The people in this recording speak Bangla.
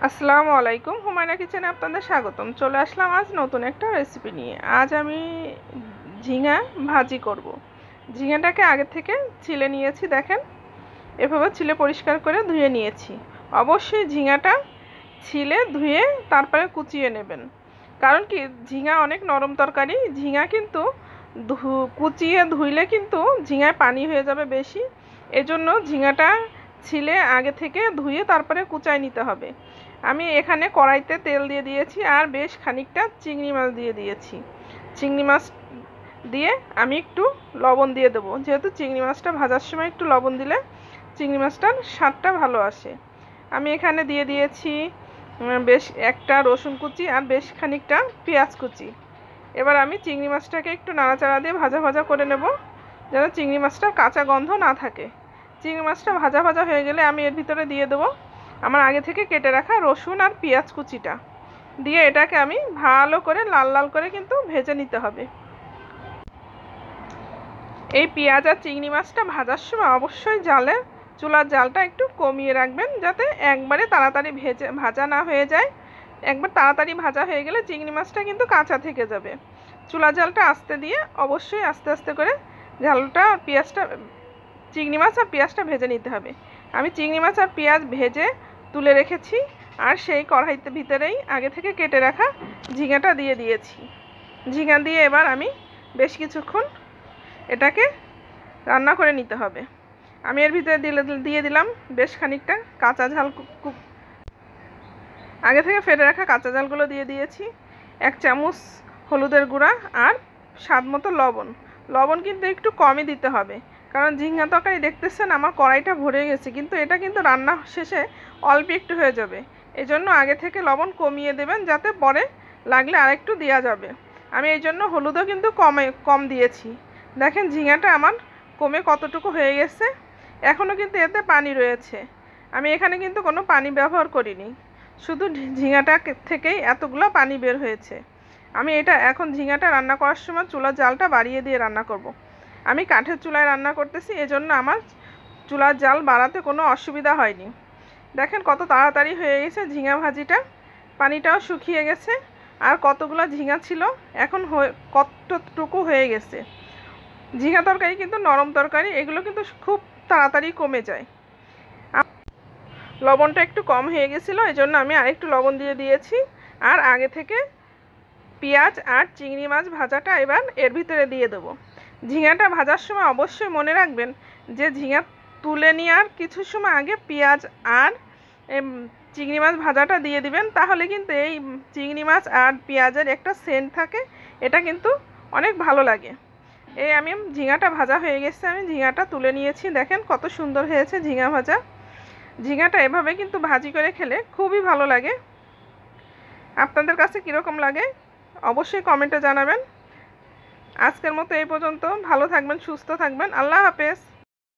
আসসালামু আলাইকুম, হুমায়না কিচেনে আপনাদের স্বাগতম। চলে আসলাম আজ নতুন একটা রেসিপি নিয়ে। আজ আমি ঝিঙা ভাজি করব। ঝিঙাটাকে আগে থেকে ছিলে নিয়েছি, দেখেন এভাবে ছিলে পরিষ্কার করে ধুয়ে নিয়েছি। অবশ্যই ঝিঙাটা ছিলে ধুয়ে তারপরে কুচিয়ে নেবেন, কারণ কি ঝিঙা অনেক নরম তরকারি। ঝিঙা কিন্তু কুচিয়ে ধুইলে কিন্তু ঝিঙায় পানি হয়ে যাবে বেশি। এজন্য ঝিঙাটা ছিলে আগে থেকে ধুয়ে তারপরে কুচায় নিতে হবে। আমি এখানে কড়াইতে তেল দিয়ে দিয়েছি আর বেশ খানিকটা চিংড়ি মাছ দিয়ে দিয়েছি। চিংড়ি মাছ দিয়ে আমি একটু লবণ দিয়ে দেবো, যেহেতু চিংড়ি মাছটা ভাজার সময় একটু লবণ দিলে চিংড়ি মাছটার স্বাদটা ভালো আসে। আমি এখানে দিয়ে দিয়েছি বেশ একটা রসুন কুচি আর বেশ খানিকটা পেঁয়াজ কুচি। এবার আমি চিংড়ি মাছটাকে একটু নাড়াচাড়া দিয়ে ভাজা ভাজা করে নেব, যেন চিংড়ি মাছটার কাঁচা গন্ধ না থাকে। চিংড়ি মাছটা ভাজা ভাজা হয়ে গেলে আমি এর ভিতরে দিয়ে দেবো আমার আগে থেকে কেটে রাখা রসুন আর পেঁয়াজ কুচিটা। দিয়ে এটাকে আমি ভালো করে লাল লাল করে কিন্তু ভেজে নিতে হবে। এই পেঁয়াজ আর চিংড়ি মাছটা ভাজার সময় অবশ্যই চুলার জালটা একটু কমিয়ে রাখবেন, যাতে একবারে তাড়াতাড়ি ভাজা না হয়ে যায়। একবার তাড়াতাড়ি ভাজা হয়ে গেলে চিংড়ি মাছটা কিন্তু কাঁচা থেকে যাবে। চুলার জালটা আস্তে দিয়ে অবশ্যই আস্তে আস্তে করে ঝালটা পেঁয়াজটা চিংড়ি মাছ আর পেঁয়াজটা ভেজে নিতে হবে। আমি চিংড়ি মাছ আর পেঁয়াজ ভেজে তুলে রেখেছি, আর সেই কড়াইতে ভিতরেই আগে থেকে কেটে রাখা ঝিঙাটা দিয়ে দিয়েছি। ঝিঙা দিয়ে এবার আমি বেশ কিছুক্ষণ এটাকে রান্না করে নিতে হবে। আমি এর ভিতরে দিয়ে দিলাম বেশ খানিকটা কাঁচা ঝাল, আগে থেকে ফেলে রাখা কাঁচা ঝালগুলো দিয়ে দিয়েছি। 1 চামচ হলুদের গুঁড়া আর স্বাদ মতো লবণ। লবণ কিন্তু একটু কমই দিতে হবে, কারণ ঝিঙা তরকারি দেখতেছেন আমার কড়াইটা ভরে গেছে, কিন্তু এটা কিন্তু রান্না শেষে অল্প একটু হয়ে যাবে। এজন্য আগে থেকে লবণ কমিয়ে দেবেন, যাতে পরে লাগলে আরেকটু দেওয়া যাবে। আমি এই জন্য হলুদও কিন্তু কম দিয়েছি। দেখেন ঝিঙাটা আমার কমে কতটুকু হয়ে গেছে। এখনও কিন্তু এতে পানি রয়েছে। আমি এখানে কিন্তু কোনো পানি ব্যবহার করিনি, শুধু ঝিঙাটা থেকেই এতগুলো পানি বের হয়েছে। আমি এখন ঝিঙাটা রান্না করার সময় চুলার জালটা বাড়িয়ে দিয়ে রান্না করব। আমি কাঠের চুলায় রান্না করতেছি, এজন্য আমার চুলার জাল বাড়াতে কোনো অসুবিধা হয়নি। দেখেন কত তাড়াতাড়ি হয়ে গেছে ঝিঙা ভাজিটা, পানিটাও শুকিয়ে গেছে। আর কতগুলো ঝিঙা ছিল এখন কতটুকু হয়ে গেছে। ঝিঙা তরকারি কিন্তু নরম তরকারি, এগুলো কিন্তু খুব তাড়াতাড়ি কমে যায়। লবণটা একটু কম হয়ে গেছিলো, এই জন্য আমি আরেকটু লবণ দিয়ে দিয়েছি। আর আগে থেকে পেঁয়াজ আর চিংড়ি মাছ ভাজাটা এবার এর ভিতরে দিয়ে দেবো। ঝিঙাটা ভাজার সময় অবশ্যই মনে রাখবেন যে ঝিঙা তুলে নেওয়ার কিছু সময় আগে পেঁয়াজ আর চিংড়ি মাছ ভাজাটা দিয়ে দিবেন, তাহলে কিন্তু এই চিংড়ি মাছ আর পেঁয়াজের একটা সেন্ট থাকে, এটা কিন্তু অনেক ভালো লাগে। এই আমি ঝিঙাটা ভাজা হয়ে গেছে, আমি ঝিঙাটা তুলে নিয়েছি। দেখেন কত সুন্দর হয়েছে ঝিঙা ভাজা। ঝিঙাটা এভাবে কিন্তু ভাজি করে খেলে খুবই ভালো লাগে। আপনাদের কাছে কীরকম লাগে অবশ্যই কমেন্টে জানাবেন। আজকের মতো এই পর্যন্ত। ভালো থাকবেন, সুস্থ থাকবেন। আল্লাহ হাফেজ।